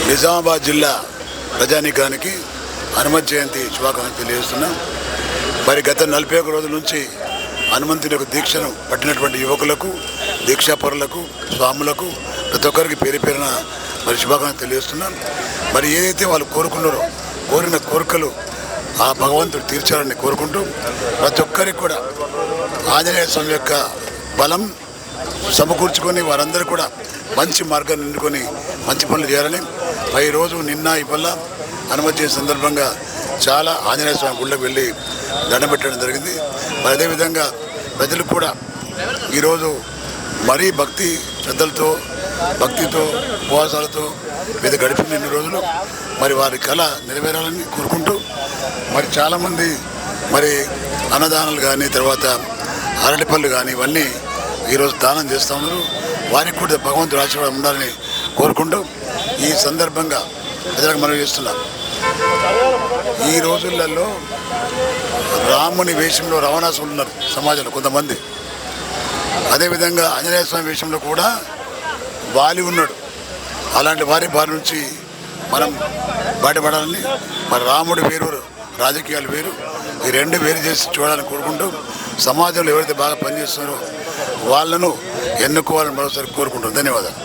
నిజామాబాద్ జిల్లా ప్రజానీకానికి హనుమత్ జయంతి శుభాకాంక్షలు తెలియజేస్తున్నాం. మరి గత 41 రోజుల నుంచి హనుమంతుని యొక్క దీక్షను పట్టినటువంటి యువకులకు, దీక్షాపరులకు, స్వాములకు ప్రతి ఒక్కరికి పేరు పేరున మరి శుభాకాంక్షలు తెలియజేస్తున్నాం. మరి ఏదైతే వాళ్ళు కోరుకున్నారో కోరిన కోరికలు ఆ భగవంతుడు తీర్చాలని కోరుకుంటూ ప్రతి ఒక్కరికి కూడా ఆంజనేయ స్వామి యొక్క బలం సమకూర్చుకొని వారందరూ కూడా మంచి మార్గాన్ని నిండుకొని మంచి పనులు చేయాలని రోజు నిన్న ఇవాళ హనుమత్ జయంతి సందర్భంగా చాలా ఆంజనేయ స్వామి గుళ్ళకి వెళ్ళి దండం పెట్టడం జరిగింది. మరి అదేవిధంగా ప్రజలు కూడా ఈరోజు మరీ భక్తి శ్రద్ధలతో భక్తితో ఉపవాసాలతో మీద గడిపిన ఇన్ని రోజులు మరి వారి కళ నెరవేరాలని కోరుకుంటూ మరి చాలామంది మరి అన్నదానాలు కానీ తర్వాత అరటిపళ్ళు కానీ ఇవన్నీ ఈరోజు దానం చేస్తూ ఉన్నారు. వారికి కూడా భగవంతుడు ఆశీర్వాదం ఉండాలని కోరుకుంటూ ఈ సందర్భంగా ప్రజలకు మనం చేస్తున్నాం. ఈ రోజులలో రాముని వేషంలో రావణాసురులు ఉన్నారు సమాజంలో కొంతమంది. అదేవిధంగా ఆంజనేయ స్వామి వేషంలో కూడా వాలి ఉన్నాడు. అలాంటి వారి బారి నుంచి మనం బయటపడాలని, మరి రాముడు వేరు రాజకీయాలు వేరు, ఈ రెండు వేరు చేసి చూడాలని కోరుకుంటూ సమాజంలో ఎవరైతే బాగా పనిచేస్తున్నారో వాళ్ళను ఎన్నుకోవాలని మరోసారి కోరుకుంటాం. ధన్యవాదాలు.